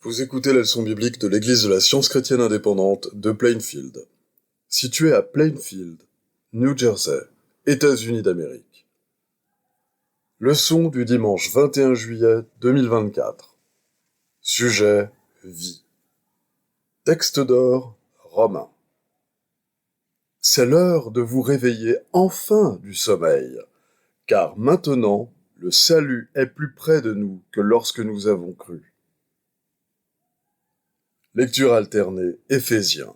Vous écoutez la leçon biblique de l'Église de la Science chrétienne indépendante de Plainfield, située à Plainfield, New Jersey, États-Unis d'Amérique. Leçon du dimanche 21 juillet 2024. Sujet: vie. Texte d'or, Romains. C'est l'heure de vous réveiller enfin du sommeil, car maintenant le salut est plus près de nous que lorsque nous avons cru. Lecture alternée, Éphésiens.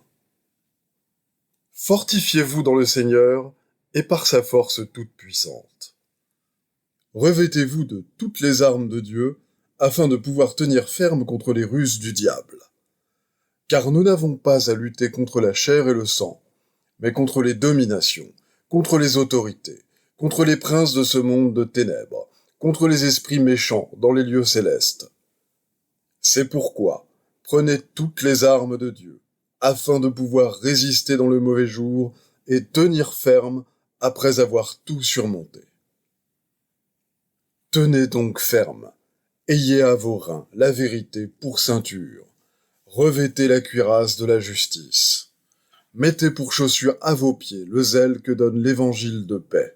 Fortifiez-vous dans le Seigneur et par sa force toute puissante. Revêtez-vous de toutes les armes de Dieu afin de pouvoir tenir ferme contre les ruses du diable. Car nous n'avons pas à lutter contre la chair et le sang, mais contre les dominations, contre les autorités, contre les princes de ce monde de ténèbres, contre les esprits méchants dans les lieux célestes. C'est pourquoi prenez toutes les armes de Dieu, afin de pouvoir résister dans le mauvais jour et tenir ferme après avoir tout surmonté. Tenez donc ferme, ayez à vos reins la vérité pour ceinture, revêtez la cuirasse de la justice, mettez pour chaussure à vos pieds le zèle que donne l'évangile de paix.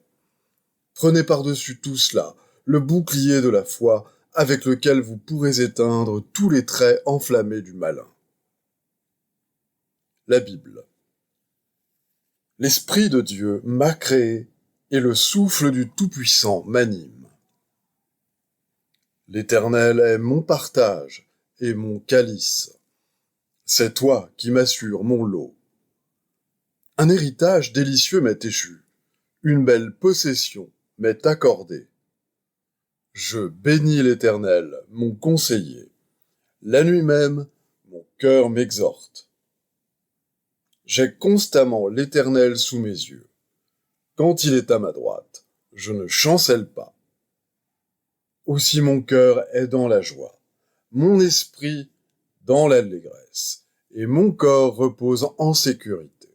Prenez par-dessus tout cela le bouclier de la foi avec lequel vous pourrez éteindre tous les traits enflammés du malin. La Bible. L'Esprit de Dieu m'a créé et le souffle du Tout-Puissant m'anime. L'Éternel est mon partage et mon calice. C'est toi qui m'assures mon lot. Un héritage délicieux m'est échu, une belle possession m'est accordée. Je bénis l'Éternel, mon conseiller. La nuit même, mon cœur m'exhorte. J'ai constamment l'Éternel sous mes yeux. Quand il est à ma droite, je ne chancelle pas. Aussi mon cœur est dans la joie, mon esprit dans l'allégresse, et mon corps repose en sécurité.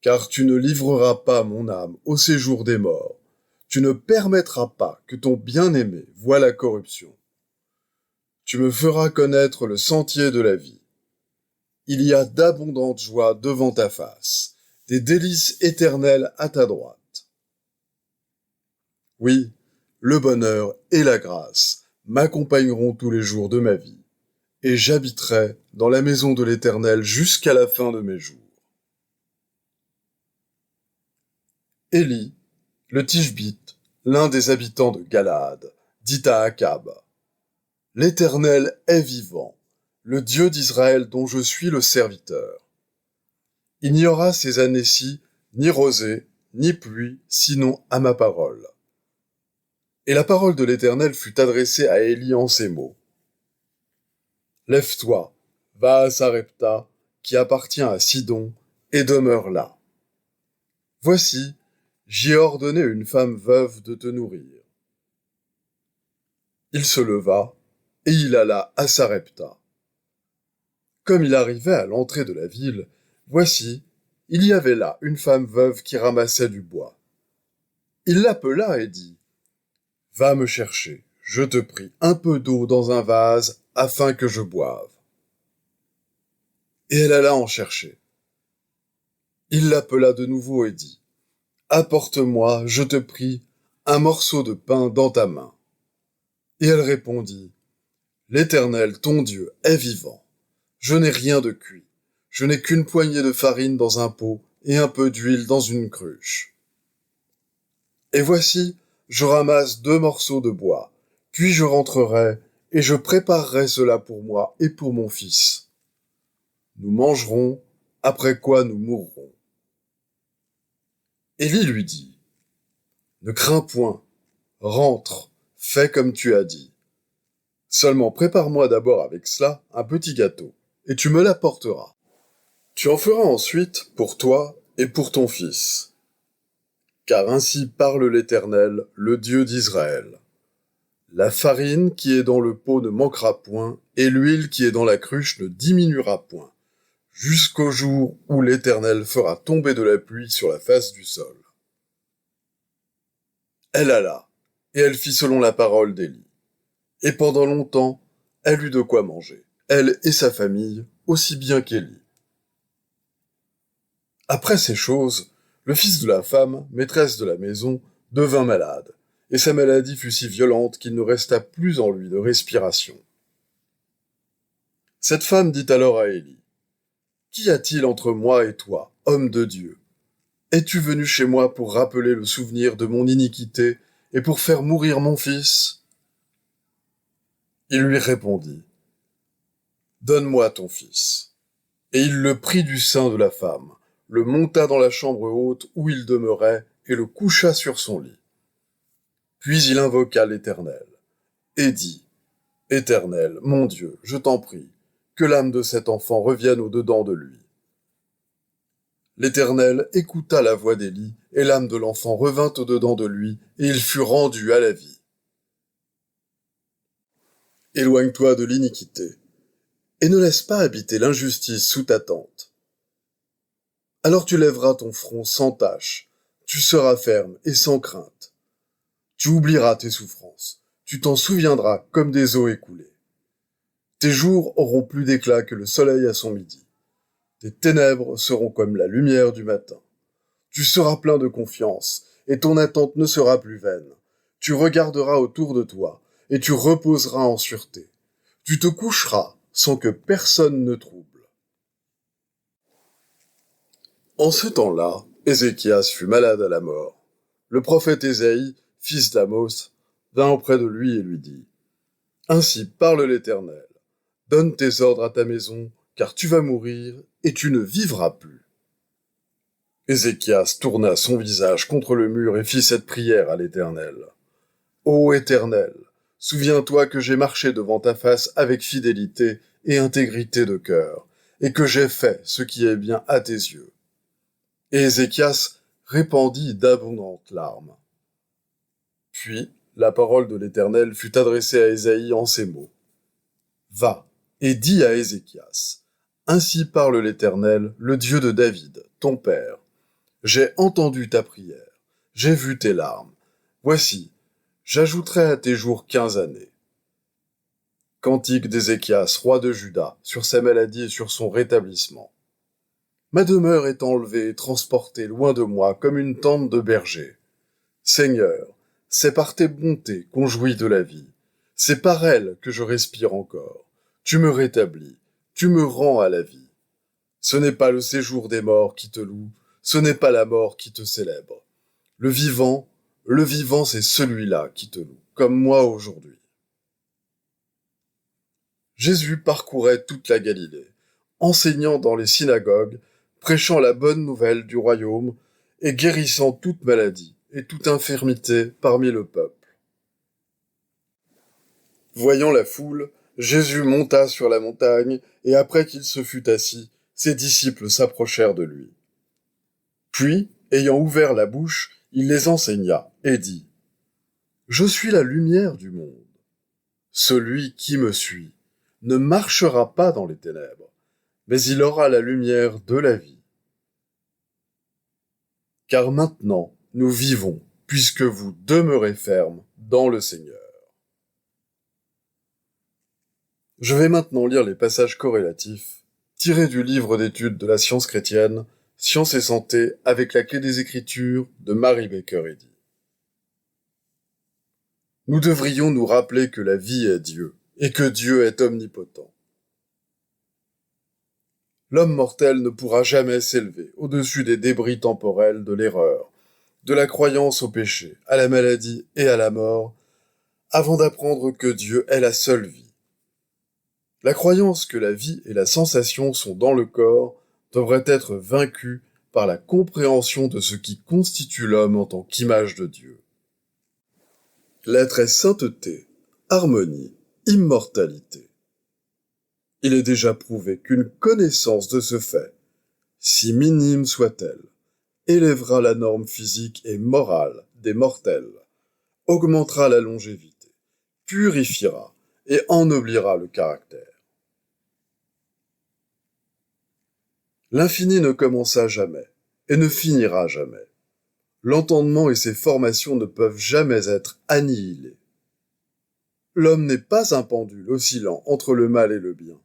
Car tu ne livreras pas mon âme au séjour des morts, tu ne permettras pas que ton bien-aimé voie la corruption. Tu me feras connaître le sentier de la vie. Il y a d'abondantes joies devant ta face, des délices éternelles à ta droite. Oui, le bonheur et la grâce m'accompagneront tous les jours de ma vie, et j'habiterai dans la maison de l'Éternel jusqu'à la fin de mes jours. Élie, le Tishbite, l'un des habitants de Galaad, dit à Akab: « L'Éternel est vivant, le Dieu d'Israël dont je suis le serviteur. Il n'y aura ces années-ci ni rosée, ni pluie, sinon à ma parole. » Et la parole de l'Éternel fut adressée à Élie en ces mots. « Lève-toi, va à Sarepta, qui appartient à Sidon, et demeure là. Voici, j'y ai ordonné une femme veuve de te nourrir. » Il se leva, et il alla à Sarepta. Comme il arrivait à l'entrée de la ville, voici, il y avait là une femme veuve qui ramassait du bois. Il l'appela et dit: « Va me chercher, je te prie, un peu d'eau dans un vase, afin que je boive. » Et elle alla en chercher. Il l'appela de nouveau et dit: « Apporte-moi, je te prie, un morceau de pain dans ta main. » Et elle répondit: « L'Éternel, ton Dieu, est vivant. Je n'ai rien de cuit. Je n'ai qu'une poignée de farine dans un pot et un peu d'huile dans une cruche. Et voici, je ramasse 2 morceaux de bois, puis je rentrerai et je préparerai cela pour moi et pour mon fils. Nous mangerons, après quoi nous mourrons. » Élie lui dit: « Ne crains point, rentre, fais comme tu as dit. Seulement prépare-moi d'abord avec cela un petit gâteau, et tu me l'apporteras. Tu en feras ensuite pour toi et pour ton fils. Car ainsi parle l'Éternel, le Dieu d'Israël. La farine qui est dans le pot ne manquera point, et l'huile qui est dans la cruche ne diminuera point, jusqu'au jour où l'Éternel fera tomber de la pluie sur la face du sol. » Elle alla, et elle fit selon la parole d'Élie. Et pendant longtemps, Elle eut de quoi manger, elle et sa famille, aussi bien qu'Élie. Après ces choses, le fils de la femme, maîtresse de la maison, devint malade, et sa maladie fut si violente qu'il ne resta plus en lui de respiration. Cette femme dit alors à Élie, « Qu'y a-t-il entre moi et toi, homme de Dieu? Es-tu venu chez moi pour rappeler le souvenir de mon iniquité et pour faire mourir mon fils ?» Il lui répondit, « Donne-moi ton fils. » Et il le prit du sein de la femme, le monta dans la chambre haute où il demeurait et le coucha sur son lit. Puis il invoqua l'Éternel et dit, « Éternel, mon Dieu, je t'en prie, que l'âme de cet enfant revienne au-dedans de lui. » L'Éternel écouta la voix d'Élie, et l'âme de l'enfant revint au-dedans de lui, et il fut rendu à la vie. Éloigne-toi de l'iniquité, et ne laisse pas habiter l'injustice sous ta tente. Alors tu lèveras ton front sans tache, tu seras ferme et sans crainte. Tu oublieras tes souffrances, tu t'en souviendras comme des eaux écoulées. Tes jours auront plus d'éclat que le soleil à son midi. Tes ténèbres seront comme la lumière du matin. Tu seras plein de confiance, et ton attente ne sera plus vaine. Tu regarderas autour de toi, et tu reposeras en sûreté. Tu te coucheras sans que personne ne trouble. En ce temps-là, Ézéchias fut malade à la mort. Le prophète Ésaïe, fils d'Amos, vint auprès de lui et lui dit, « Ainsi parle l'Éternel, donne tes ordres à ta maison, car tu vas mourir, et tu ne vivras plus. » Ézéchias tourna son visage contre le mur et fit cette prière à l'Éternel. « Ô Éternel, souviens-toi que j'ai marché devant ta face avec fidélité et intégrité de cœur, et que j'ai fait ce qui est bien à tes yeux. » Et Ézéchias répandit d'abondantes larmes. Puis, la parole de l'Éternel fut adressée à Ésaïe en ces mots. « Va, et dis à Ézéchias, ainsi parle l'Éternel, le Dieu de David, ton père. J'ai entendu ta prière, j'ai vu tes larmes. Voici, j'ajouterai à tes jours 15 années. » Cantique d'Ézéchias, roi de Juda, sur sa maladie et sur son rétablissement. Ma demeure est enlevée et transportée loin de moi comme une tente de berger. Seigneur, c'est par tes bontés qu'on jouit de la vie. C'est par elles que je respire encore. Tu me rétablis, tu me rends à la vie. Ce n'est pas le séjour des morts qui te loue, ce n'est pas la mort qui te célèbre. Le vivant, c'est celui-là qui te loue, comme moi aujourd'hui. Jésus parcourait toute la Galilée, enseignant dans les synagogues, prêchant la bonne nouvelle du royaume et guérissant toute maladie et toute infirmité parmi le peuple. Voyant la foule, Jésus monta sur la montagne, et après qu'il se fut assis, ses disciples s'approchèrent de lui. Puis, ayant ouvert la bouche, il les enseigna et dit, « Je suis la lumière du monde. Celui qui me suit ne marchera pas dans les ténèbres, mais il aura la lumière de la vie. Car maintenant, nous vivons, puisque vous demeurez fermes dans le Seigneur. » Je vais maintenant lire les passages corrélatifs, tirés du livre d'études de la science chrétienne, Science et santé avec la clé des Écritures de Mary Baker Eddy. Nous devrions nous rappeler que la vie est Dieu, et que Dieu est omnipotent. L'homme mortel ne pourra jamais s'élever au-dessus des débris temporels de l'erreur, de la croyance au péché, à la maladie et à la mort, avant d'apprendre que Dieu est la seule vie. La croyance que la vie et la sensation sont dans le corps devrait être vaincue par la compréhension de ce qui constitue l'homme en tant qu'image de Dieu. L'être est sainteté, harmonie, immortalité. Il est déjà prouvé qu'une connaissance de ce fait, si minime soit-elle, élèvera la norme physique et morale des mortels, augmentera la longévité, purifiera et ennoblira le caractère. L'infini ne commença jamais et ne finira jamais. L'entendement et ses formations ne peuvent jamais être annihilés. L'homme n'est pas un pendule oscillant entre le mal et le bien,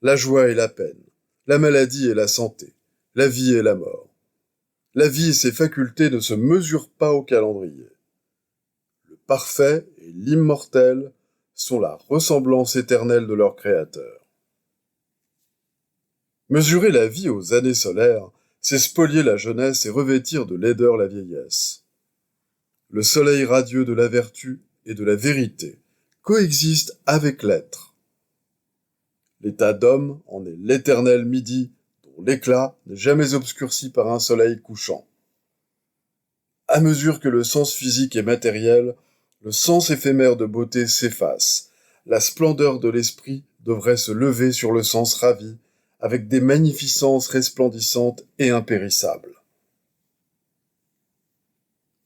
la joie et la peine, la maladie et la santé, la vie et la mort. La vie et ses facultés ne se mesurent pas au calendrier. Le parfait et l'immortel sont la ressemblance éternelle de leur Créateur. Mesurer la vie aux années solaires, c'est spolier la jeunesse et revêtir de laideur la vieillesse. Le soleil radieux de la vertu et de la vérité coexiste avec l'être. L'état d'homme en est l'éternel midi dont l'éclat n'est jamais obscurci par un soleil couchant. À mesure que le sens physique est matériel, le sens éphémère de beauté s'efface. La splendeur de l'esprit devrait se lever sur le sens ravi, avec des magnificences resplendissantes et impérissables.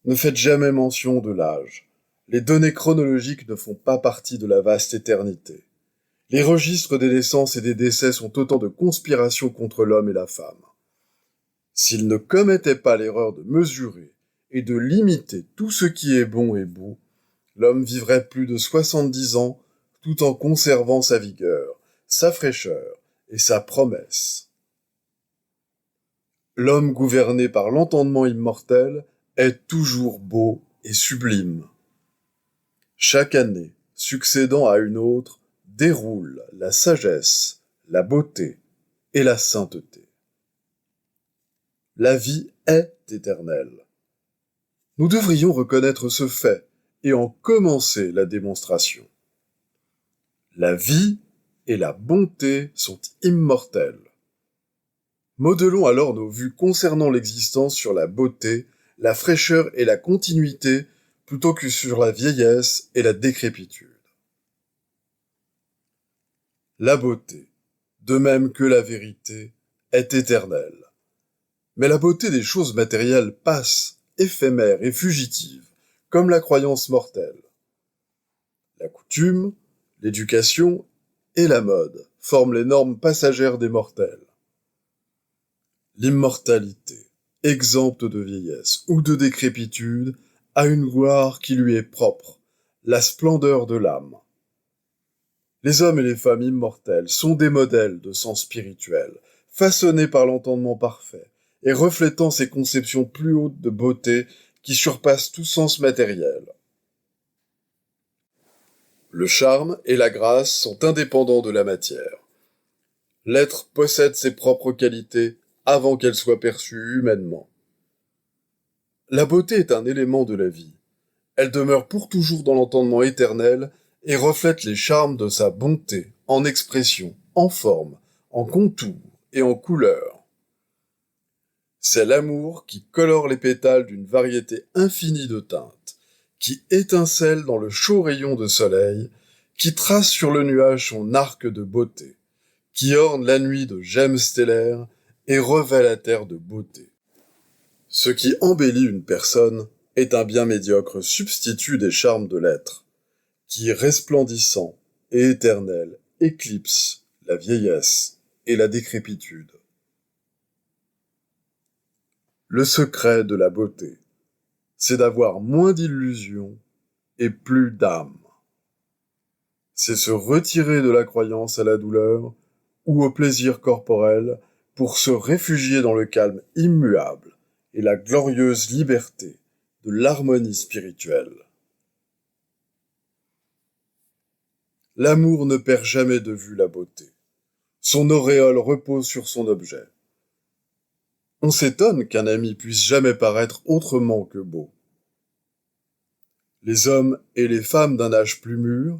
Ne faites jamais mention de l'âge. Les données chronologiques ne font pas partie de la vaste éternité. Les registres des naissances et des décès sont autant de conspirations contre l'homme et la femme. S'ils ne commettaient pas l'erreur de mesurer et de limiter tout ce qui est bon et beau, l'homme vivrait plus de 70 ans tout en conservant sa vigueur, sa fraîcheur et sa promesse. L'homme gouverné par l'entendement immortel est toujours beau et sublime. Chaque année, succédant à une autre, déroule la sagesse, la beauté et la sainteté. La vie est éternelle. Nous devrions reconnaître ce fait et en commencer la démonstration. La vie et la bonté sont immortelles. Modelons alors nos vues concernant l'existence sur la beauté, la fraîcheur et la continuité plutôt que sur la vieillesse et la décrépitude. La beauté, de même que la vérité, est éternelle. Mais la beauté des choses matérielles passe, éphémère et fugitive, comme la croyance mortelle. La coutume, l'éducation et la mode forment les normes passagères des mortels. L'immortalité, exempte de vieillesse ou de décrépitude, a une gloire qui lui est propre, la splendeur de l'âme. Les hommes et les femmes immortels sont des modèles de sens spirituel, façonnés par l'entendement parfait et reflétant ces conceptions plus hautes de beauté qui surpassent tout sens matériel. Le charme et la grâce sont indépendants de la matière. L'être possède ses propres qualités avant qu'elles soient perçues humainement. La beauté est un élément de la vie. Elle demeure pour toujours dans l'entendement éternel et reflète les charmes de sa bonté en expression, en forme, en contour et en couleur. C'est l'amour qui colore les pétales d'une variété infinie de teintes, qui étincelle dans le chaud rayon de soleil, qui trace sur le nuage son arc de beauté, qui orne la nuit de gemmes stellaires et revêt la terre de beauté. Ce qui embellit une personne est un bien médiocre substitut des charmes de l'être, qui, resplendissant et éternel, éclipse la vieillesse et la décrépitude. Le secret de la beauté, c'est d'avoir moins d'illusions et plus d'âme. C'est se retirer de la croyance à la douleur ou au plaisir corporel pour se réfugier dans le calme immuable et la glorieuse liberté de l'harmonie spirituelle. L'amour ne perd jamais de vue la beauté. Son auréole repose sur son objet. On s'étonne qu'un ami puisse jamais paraître autrement que beau. Les hommes et les femmes d'un âge plus mûr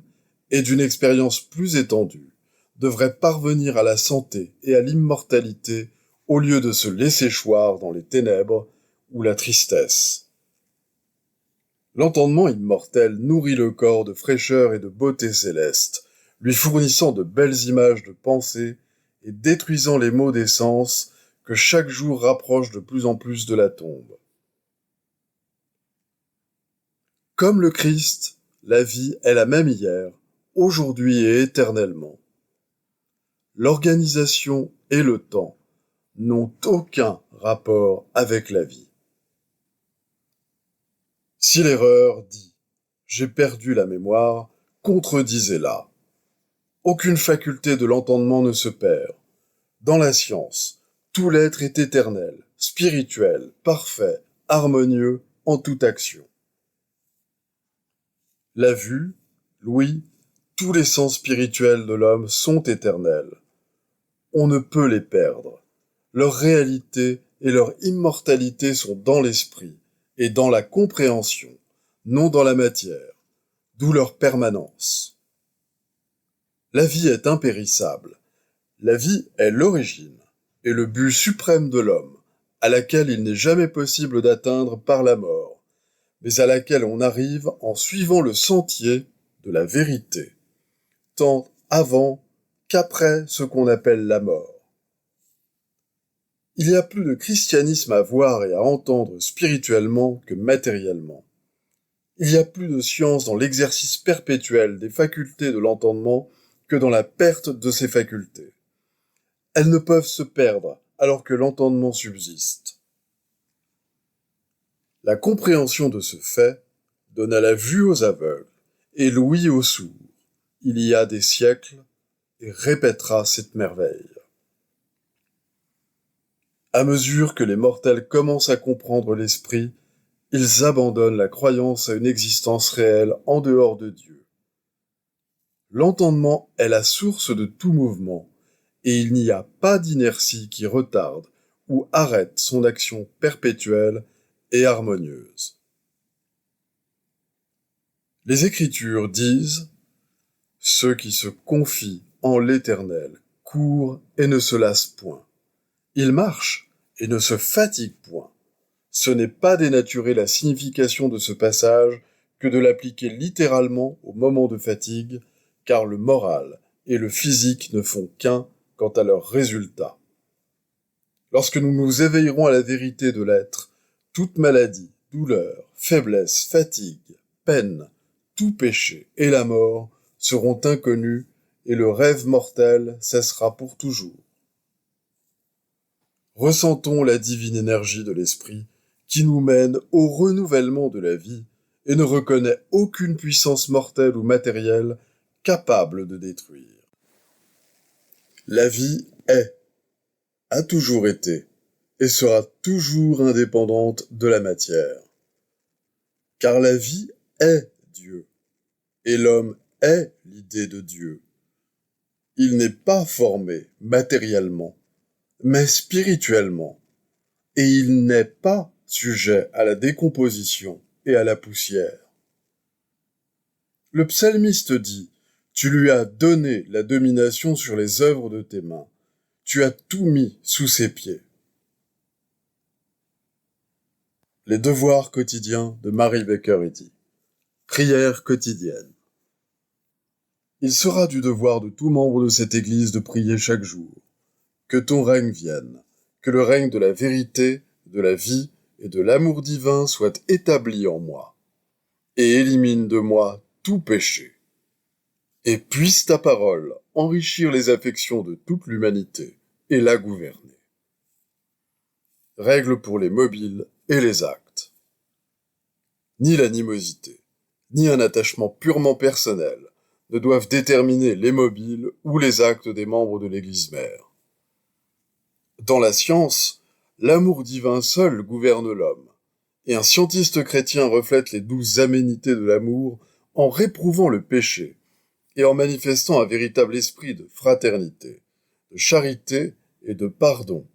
et d'une expérience plus étendue devraient parvenir à la santé et à l'immortalité au lieu de se laisser choir dans les ténèbres ou la tristesse. L'entendement immortel nourrit le corps de fraîcheur et de beauté céleste, lui fournissant de belles images de pensée et détruisant les maux des sens que chaque jour rapproche de plus en plus de la tombe. Comme le Christ, la vie est la même hier, aujourd'hui et éternellement. L'organisation et le temps n'ont aucun rapport avec la vie. Si l'erreur dit « j'ai perdu la mémoire », contredisez-la. Aucune faculté de l'entendement ne se perd. Dans la science, tout l'être est éternel, spirituel, parfait, harmonieux en toute action. La vue, l'ouïe, tous les sens spirituels de l'homme sont éternels. On ne peut les perdre. Leur réalité et leur immortalité sont dans l'esprit et dans la compréhension, non dans la matière, d'où leur permanence. La vie est impérissable. La vie est l'origine et le but suprême de l'homme, à laquelle il n'est jamais possible d'atteindre par la mort, mais à laquelle on arrive en suivant le sentier de la vérité, tant avant qu'après ce qu'on appelle la mort. Il y a plus de christianisme à voir et à entendre spirituellement que matériellement. Il y a plus de science dans l'exercice perpétuel des facultés de l'entendement que dans la perte de ces facultés. Elles ne peuvent se perdre alors que l'entendement subsiste. La compréhension de ce fait donne à la vue aux aveugles et l'ouïe aux sourds, il y a des siècles, et répétera cette merveille. À mesure que les mortels commencent à comprendre l'esprit, ils abandonnent la croyance à une existence réelle en dehors de Dieu. L'entendement est la source de tout mouvement, et il n'y a pas d'inertie qui retarde ou arrête son action perpétuelle et harmonieuse. Les Écritures disent « Ceux qui se confient en l'Éternel courent et ne se lassent point. Ils marchent et ne se fatiguent point. » Ce n'est pas dénaturer la signification de ce passage que de l'appliquer littéralement au moment de fatigue, car le moral et le physique ne font qu'un quant à leurs résultats. Lorsque nous nous éveillerons à la vérité de l'être, toute maladie, douleur, faiblesse, fatigue, peine, tout péché et la mort seront inconnus et le rêve mortel cessera pour toujours. Ressentons la divine énergie de l'esprit qui nous mène au renouvellement de la vie et ne reconnaît aucune puissance mortelle ou matérielle capable de détruire. La vie est, a toujours été, et sera toujours indépendante de la matière. Car la vie est Dieu, et l'homme est l'idée de Dieu. Il n'est pas formé matériellement, mais spirituellement, et il n'est pas sujet à la décomposition et à la poussière. Le psalmiste dit « Tu lui as donné la domination sur les œuvres de tes mains, tu as tout mis sous ses pieds. » Les devoirs quotidiens de Mary Baker Eddy. Prière quotidienne. Il sera du devoir de tout membre de cette Église de prier chaque jour. Que ton règne vienne, que le règne de la vérité, de la vie et de l'amour divin soit établi en moi, et élimine de moi tout péché. Et puisse ta parole enrichir les affections de toute l'humanité et la gouverner. Règle pour les mobiles et les actes. Ni l'animosité, ni un attachement purement personnel ne doivent déterminer les mobiles ou les actes des membres de l'Église mère. Dans la science, l'amour divin seul gouverne l'homme, et un scientiste chrétien reflète les douces aménités de l'amour en réprouvant le péché et en manifestant un véritable esprit de fraternité, de charité et de pardon.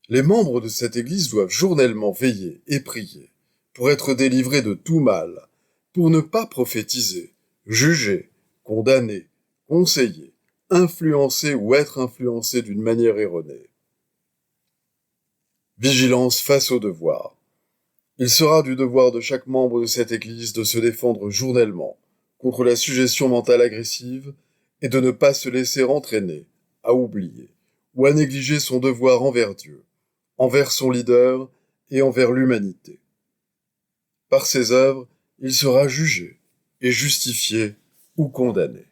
Les membres de cette Église doivent journellement veiller et prier pour être délivrés de tout mal, pour ne pas prophétiser, juger, condamner, conseiller, influencer ou être influencé d'une manière erronée. Vigilance face au devoir. Il sera du devoir de chaque membre de cette Église de se défendre journellement contre la suggestion mentale agressive et de ne pas se laisser entraîner à oublier ou à négliger son devoir envers Dieu, envers son leader et envers l'humanité. Par ses œuvres, il sera jugé et justifié ou condamné.